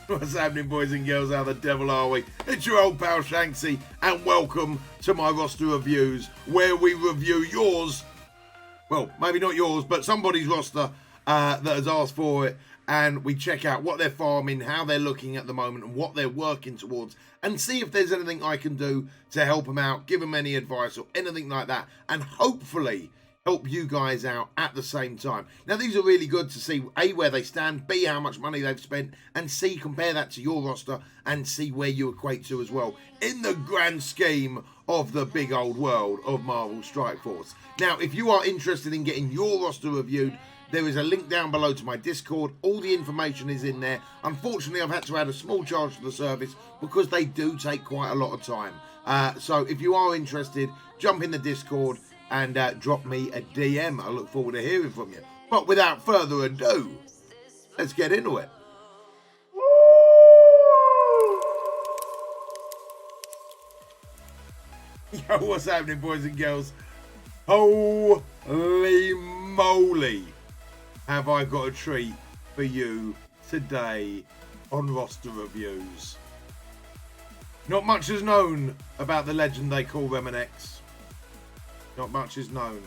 What's happening, boys and girls? How the devil are we? It's your old pal Shanksy, and welcome to my roster reviews, where we review yours. Well, maybe not yours, but somebody's roster that has asked for it, and we check out what they're farming, how they're looking at the moment, and what they're working towards, and see if there's anything I can do to help them out, give them any advice or anything like that, and hopefully help you guys out at the same time. Now, these are really good to see, A, where they stand, B, how much money they've spent, and C, compare that to your roster and see where you equate to as well in the grand scheme of the big old world of Marvel Strike Force. Now, if you are interested in getting your roster reviewed, there is a link down below to my Discord. All the information is in there. Unfortunately, I've had to add a small charge to the service because they do take quite a lot of time. So if you are interested, jump in the Discord and drop me a DM. I look forward to hearing from you. But without further ado, let's get into it. Yo, what's happening, boys and girls? Holy moly, have I got a treat for you today on roster reviews. Not much is known about the legend they call Remanx. Not much is known.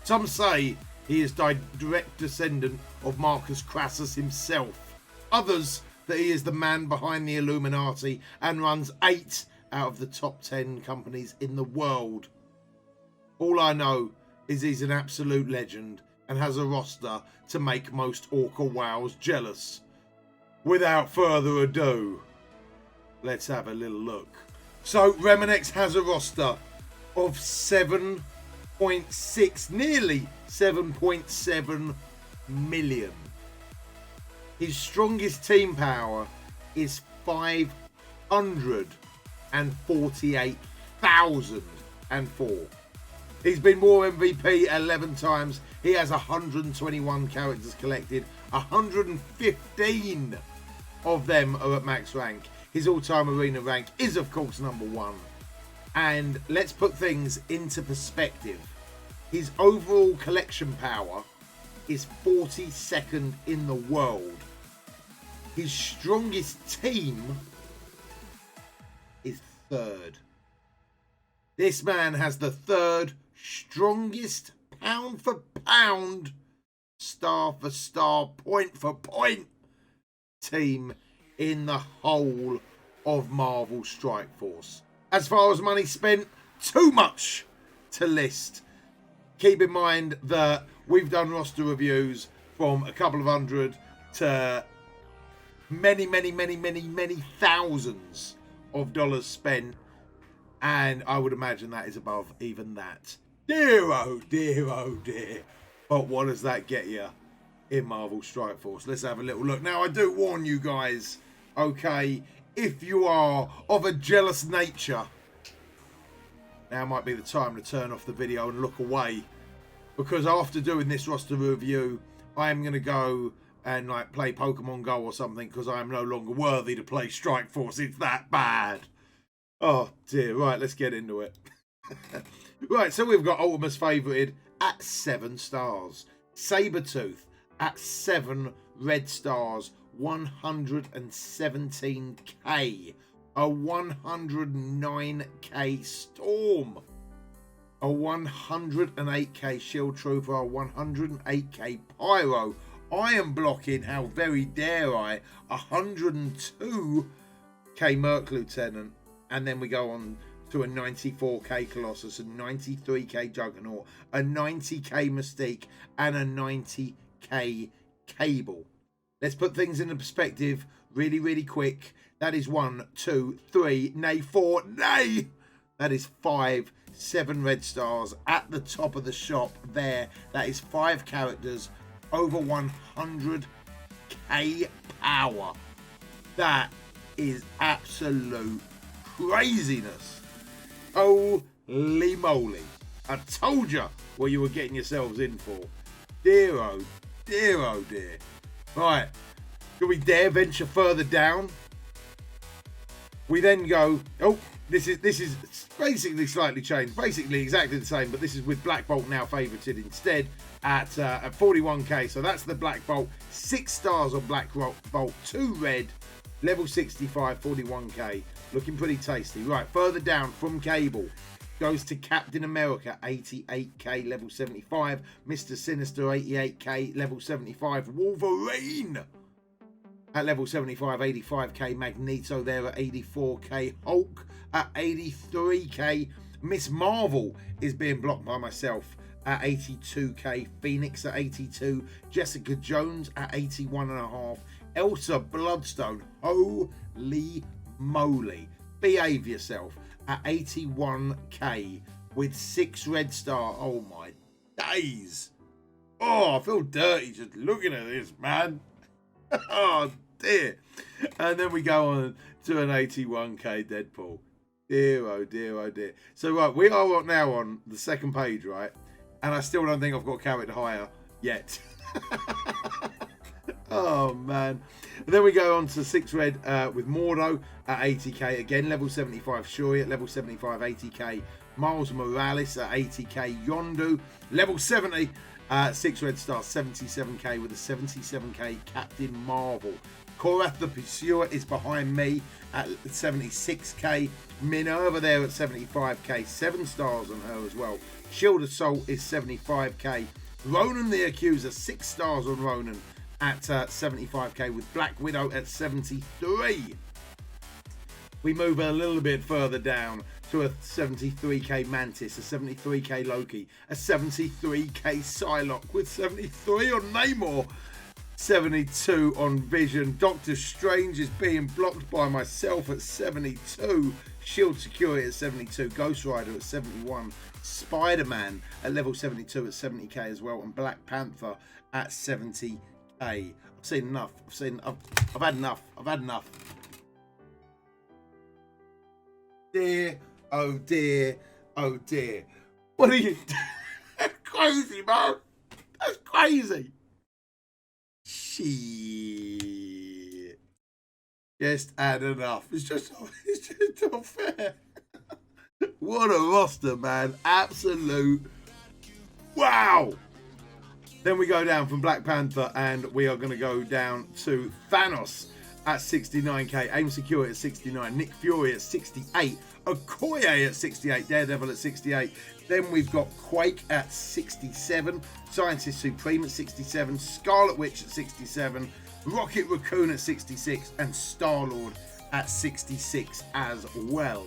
Some say he is direct descendant of Marcus Crassus himself. Others that he is the man behind the Illuminati and runs 8 out of the top 10 companies in the world. All I know is he's an absolute legend and has a roster to make most Orca Wows jealous. Without further ado, let's have a little look. So Remanx has a roster of 7.6, nearly 7.7 million. His strongest team power is 548,004. He's been War MVP 11 times. He has 121 characters collected. 115 of them are at max rank. His all-time arena rank is, of course, #1. And let's put things into perspective. His overall collection power is 42nd in the world. His strongest team is 3rd. This man has the 3rd strongest pound for pound, star for star, point for point team in the whole of Marvel Strike Force. As far as money spent, too much to list. Keep in mind that we've done roster reviews from a couple of hundred to many thousands of dollars spent, and I would imagine that is above even that. Dear oh dear oh dear. But what does that get you in Marvel Strike Force? Let's have a little look. Now, I do warn you guys, okay, if you are of a jealous nature, now might be the time to turn off the video and look away, because after doing this roster review, I am going to go and like play Pokemon Go or something, because I am no longer worthy to play Strike Force. It's that bad. Oh dear. Right, let's get into it. Right, so we've got Ultimus favorited at 7 stars. Sabretooth at 7 red stars, 117k. A 109k Storm. A 108k Shield Trooper, a 108k Pyro. Iron Blocking, how very dare I, 102k Merc Lieutenant. And then we go on to a 94k Colossus, a 93k Juggernaut, a 90k Mystique, and a 90k Cable. Let's put things into perspective really quick. That is 1, 2, 3, nay 4, nay! That is 5, 7 red stars at the top of the shop there. That is 5 characters, over 100k power. That is absolute craziness. Holy moly. I told you what you were getting yourselves in for. Dear oh dear oh dear. Right, do we dare venture further down? We then go, oh, this is basically slightly changed, basically exactly the same, but this is with Black Bolt now favorited instead at 41k. So that's the Black Bolt, 6 stars on Black Bolt, 2 red, Level 65, 41k. Looking pretty tasty. Right, further down from Cable goes to Captain America, 88k, level 75. Mr. Sinister, 88k, level 75. Wolverine at level 75, 85k. Magneto there at 84k. Hulk at 83k. Miss Marvel is being blocked by myself at 82k. Phoenix at 82. Jessica Jones at 81.5. Elsa Bloodstone, holy moly, behave yourself, at 81k with 6 red star. Oh my days. Oh, I feel dirty just looking at this, man. Oh dear. And then we go on to an 81k Deadpool. Dear, oh dear, oh dear. So right, we are now on the second page, right? And I still don't think I've got carried higher yet. Oh man. And then we go on to 6 red with Mordo at 80k. Again, level 75 Shuri at level 75, 80k. Miles Morales at 80k. Yondu, level 70, 6 red star, 77k with a 77k Captain Marvel. Korath the Pursuer is behind me at 76k. Minerva there at 75k, 7 stars on her as well. Shield Assault is 75k. Ronan the Accuser, 6 stars on Ronan at 75k with Black Widow at 73. We move a little bit further down to a 73k Mantis, a 73k Loki, a 73k Psylocke with 73 on Namor, 72 on Vision. Doctor Strange is being blocked by myself at 72. Shield Security at 72. Ghost Rider at 71. Spider-Man at level 72 at 70k as well. And Black Panther at 70k. I've seen enough. I've had enough. I've had enough. Dear, oh dear, oh dear. What are you doing? That's crazy, man. That's crazy. Shit. Just had enough. It's just not fair. What a roster, man. Absolute wow. Then we go down from Black Panther and we are going to go down to Thanos at 69k. Aim Security at 69. Nick Fury at 68. Okoye at 68. Daredevil at 68. Then we've got Quake at 67. Scientist Supreme at 67. Scarlet Witch at 67. Rocket Raccoon at 66. And Star-Lord at 66 as well.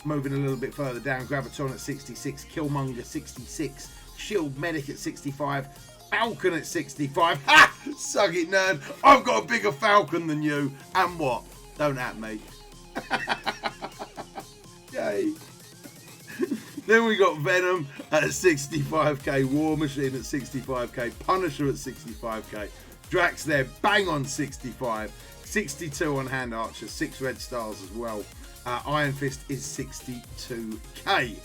Moving a little bit further down. Graviton at 66. Killmonger 66. Shield Medic at 65. Falcon at 65. Ha! Suck it, nerd. I've got a bigger Falcon than you. And what? Don't at me. Yay. Then we got Venom at 65k. War Machine at 65k. Punisher at 65k. Drax there, bang on 65. 62 on Hand Archer. 6 red stars as well. Iron Fist is 62k.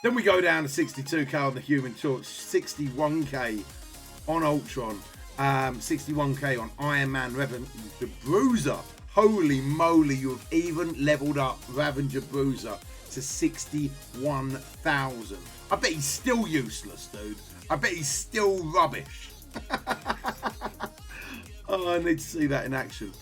Then we go down to 62k on the Human Torch, 61k on Ultron, 61k on Iron Man, Ravager Bruiser. Holy moly, you have even leveled up Ravager Bruiser to 61,000. I bet he's still useless, dude. I bet he's still rubbish. Oh, I need to see that in action.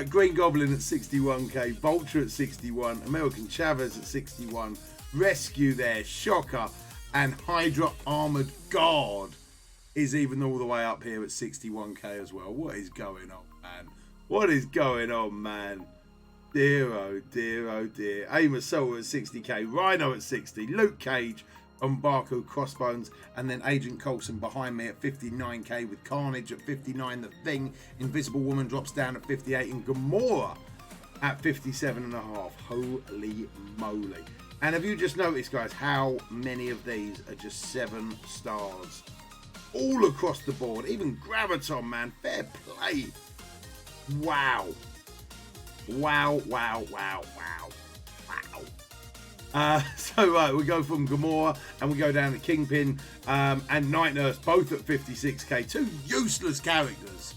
Green Goblin at 61k, Vulture at 61, American Chavez at 61. Rescue there, Shocker, and Hydra Armored Guard is even all the way up here at 61k as well. What is going on, man? What is going on, man? Dear, oh dear, oh dear. Aim Assault at 60k, Rhino at 60, Luke Cage, Umbaku Crossbones, and then Agent Coulson behind me at 59k with Carnage at 59. The Thing, Invisible Woman drops down at 58, and Gamora at 57.5. Holy moly. And have you just noticed, guys, how many of these are just 7 stars? All across the board. Even Graviton, man. Fair play. Wow. Wow, wow, wow, wow. Wow. So, right, we go from Gamora and we go down to Kingpin and Night Nurse, both at 56k. 2 useless characters.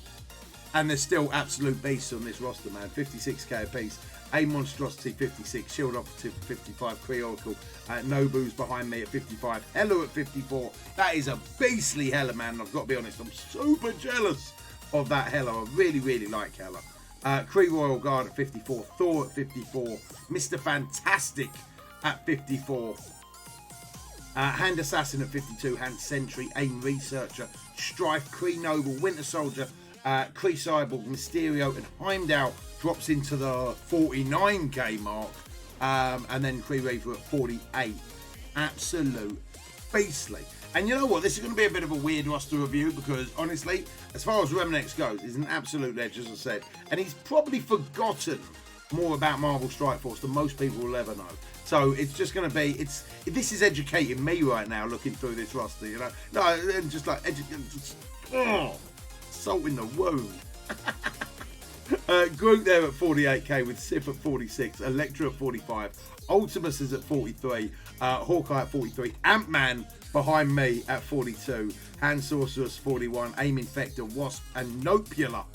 And they're still absolute beasts on this roster, man. 56k a piece. A Monstrosity 56, Shield Operative 55, Kree Oracle, Nobu's behind me at 55, Hela at 54. That is a beastly Hela, man. I've got to be honest, I'm super jealous of that Hela. I really, really like Hela. Kree Royal Guard at 54, Thor at 54, Mr. Fantastic at 54, Hand Assassin at 52, Hand Sentry, Aim Researcher, Strife, Kree Noble, Winter Soldier, Kree Cyborg, Mysterio, and Heimdall drops into the 49k mark, and then Kree Reaver at 48. Absolute beastly. And you know what? This is going to be a bit of a weird roster review because, honestly, as far as Remanx goes, he's an absolute legend, as I said. And he's probably forgotten more about Marvel Strike Force than most people will ever know. So it's just going to be, this is educating me right now looking through this roster, you know. No, and just like, salt in the wound. Groot there at 48k with Sif at 46, Elektra at 45, Ultimus is at 43, Hawkeye at 43, Ant-Man behind me at 42, Hand Sorceress 41, Aim Infector, Wasp, and Nopula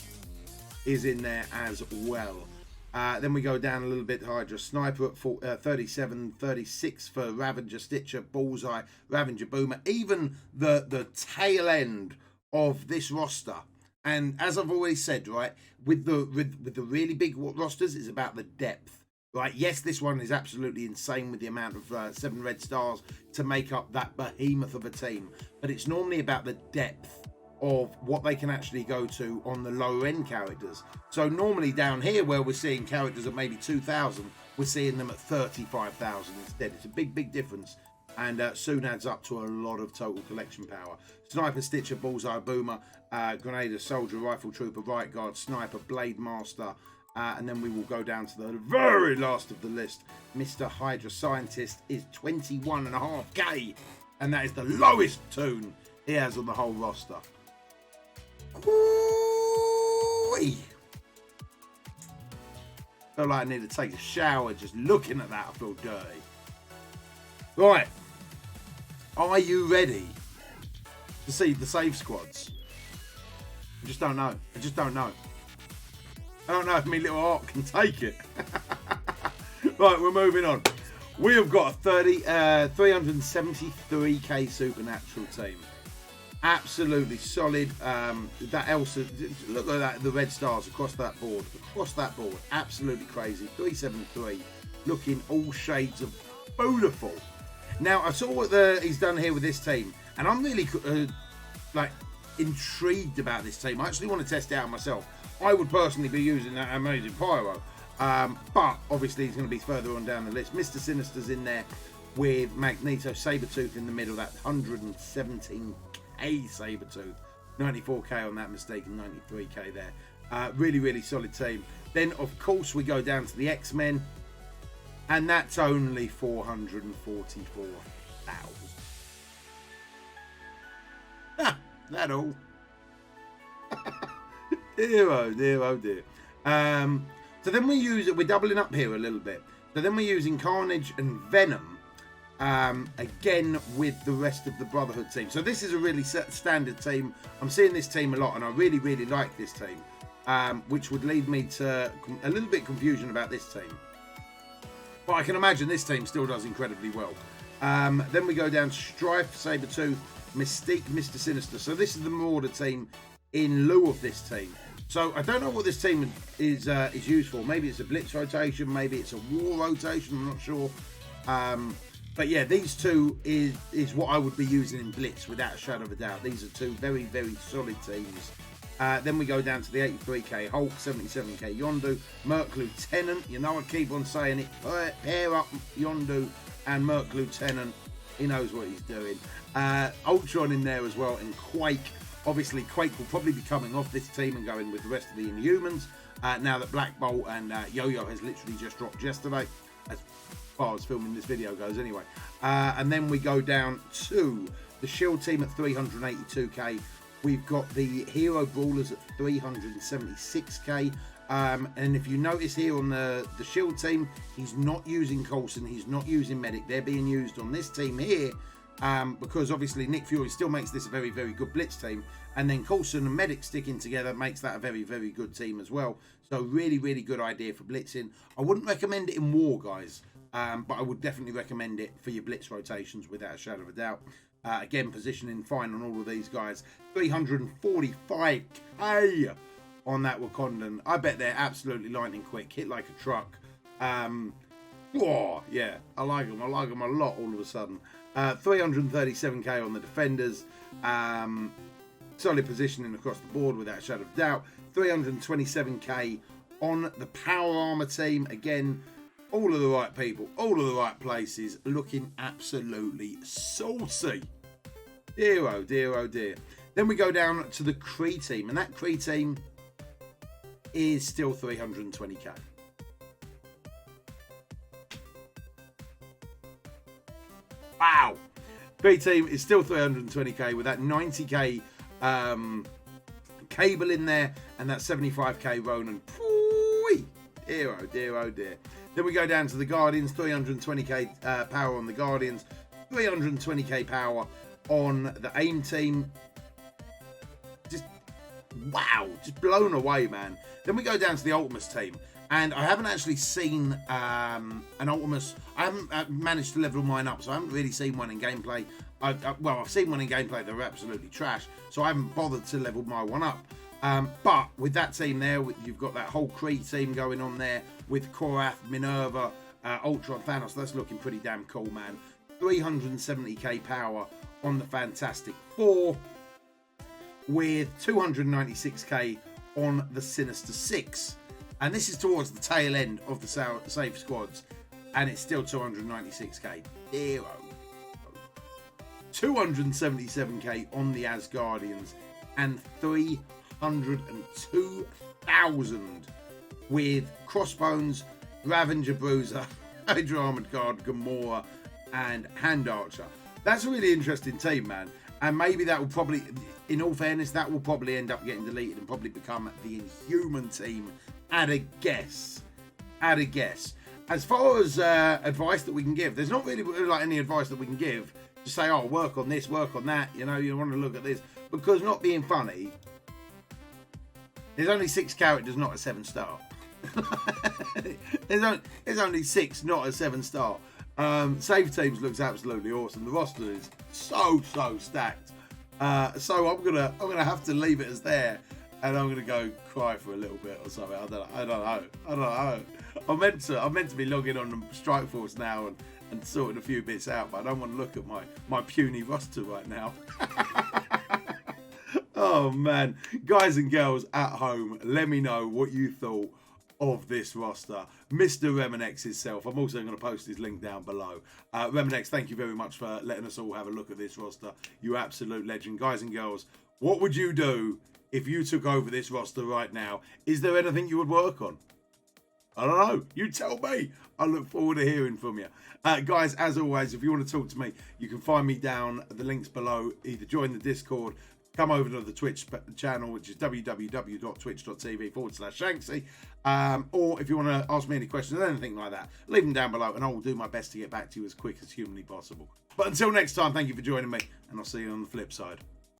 is in there as well. Then we go down a little bit. Hydra Sniper at 37, 36 for Ravager, Stitcher, Bullseye, Ravager, Boomer. Even the tail end of this roster. And as I've always said, right, with the really big rosters, it's about the depth. Right, yes, this one is absolutely insane with the amount of 7 red stars to make up that behemoth of a team. But it's normally about the depth of what they can actually go to on the lower end characters. So normally down here where we're seeing characters at maybe 2,000, we're seeing them at 35,000 instead. It's a big difference, and soon adds up to a lot of total collection power. Sniper, Stitcher, Bullseye, Boomer, Grenadier, Soldier, Rifle Trooper, Right Guard, Sniper, Blade Master, and then we will go down to the very last of the list. Mr. Hydra Scientist is 21.5k, and that is the lowest tune he has on the whole roster. Ooh-wee. Feel like I need to take a shower just looking at that. I feel dirty. Right, are you ready to see the save squads? I just don't know. I don't know if my little heart can take it. Right, we're moving on. We have got a 373k Supernatural team. Absolutely solid. That Elsa, look at that, the red stars across that board. Absolutely crazy. 373, looking all shades of beautiful. Now, I saw what he's done here with this team, and I'm really intrigued about this team. I actually want to test it out myself. I would personally be using that amazing Pyro, but obviously he's going to be further on down the list. Mr. Sinister's in there with Magneto, Sabretooth in the middle, that 117k Sabretooth, 94k on that mistake, and 93k there. Really solid team. Then, of course, we go down to the X-Men, and that's only 444,000. That all. Dear, oh dear. So then we're doubling up here a little bit. So then we're using Carnage and Venom, again with the rest of the Brotherhood team. So this is a really standard team. I'm seeing this team a lot, and I really like this team, which would lead me to a little bit confusion about this team. But I can imagine this team still does incredibly well. Then we go down to Strife, Sabretooth, Mystique, Mr. Sinister. So this is the Marauder team in lieu of this team. So I don't know what this team is used for. Maybe it's a blitz rotation, maybe it's a war rotation, I'm not sure. But yeah, these two is what I would be using in blitz without a shadow of a doubt. These are two very solid teams. Then we go down to the 83k Hulk, 77k Yondu, Merc Lieutenant. You know I keep on saying it. Pair up Yondu and Merc Lieutenant. He knows what he's doing. Ultron in there as well, and Quake. Obviously, Quake will probably be coming off this team and going with the rest of the Inhumans. Now that Black Bolt and Yo-Yo has literally just dropped yesterday, as far as filming this video goes anyway. And then we go down to the Shield team at 382k. We've got the Hero Brawlers at 376k. And if you notice here on the Shield team, he's not using Coulson, he's not using Medic. They're being used on this team here. Because obviously Nick Fury still makes this a very good blitz team, and then Coulson and Medic sticking together makes that a very good team as well. So really good idea for blitzing. I wouldn't recommend it in war, guys, but I would definitely recommend it for your blitz rotations without a shadow of a doubt. Again, positioning fine on all of these guys. 345k on that Wakandan. I bet they're absolutely lightning quick, hit like a truck. Whoa, yeah, I like them. I like them a lot all of a sudden. 337k on the defenders. Solid positioning across the board without a shadow of doubt. 327k on the power armor team. Again, all of the right people, all of the right places, looking absolutely saucy. Dear oh dear oh dear. Then we go down to the Kree team, and that Kree team is still 320k. Wow. Kree team is still 320k with that 90k Cable in there and that 75k Ronan. Pooey. Dear oh dear oh dear. Then we go down to the Guardians, 320k power on the Guardians, 320k power on the AIM team. Just wow, just blown away, man. Then we go down to the Ultimus team, and I haven't actually seen an Ultimus. I haven't managed to level mine up, so I haven't really seen one in gameplay. Well, I've seen one in gameplay. They're absolutely trash, so I haven't bothered to level my one up. But with that team there, you've got that whole Kree team going on there with Korath, Minerva, Ultron, Thanos. That's looking pretty damn cool, man. 370k power on the Fantastic Four with 296k on the Sinister Six. And this is towards the tail end of the safe squads, and it's still 296k. Hero. 277k on the Asgardians and 302,000 with Crossbones, Ravager Bruiser, Hydra Armored Guard, Gamora, and Hand Archer. That's a really interesting team, man. And maybe that will probably, in all fairness, that will probably end up getting deleted and probably become the Inhuman team at a guess. At a guess. As far as advice that we can give, there's not really like any advice that we can give. Just say, oh, work on this, work on that. You know, you want to look at this. Because not being funny, there's only 6 characters, not a 7-star. there's only 6, not a 7-star. Save Teams looks absolutely awesome. The roster is so stacked. So I'm gonna have to leave it as there, and I'm gonna go cry for a little bit or something. I don't know. I'm meant to be logging on Strike Force now and sorting a few bits out, but I don't want to look at my puny roster right now. Oh man, guys and girls at home, let me know what you thought of this roster. Mr. Remanx himself. I'm also going to post his link down below. Remanx, thank you very much for letting us all have a look at this roster. You absolute legend. Guys and girls, what would you do if you took over this roster right now? Is there anything you would work on? I don't know. You tell me. I look forward to hearing from you. Guys, as always, if you want to talk to me, you can find me down the links below. Either join the Discord, come over to the Twitch channel, which is www.twitch.tv/Shanksy. Or if you want to ask me any questions or anything like that, leave them down below and I will do my best to get back to you as quick as humanly possible. But until next time, thank you for joining me, and I'll see you on the flip side.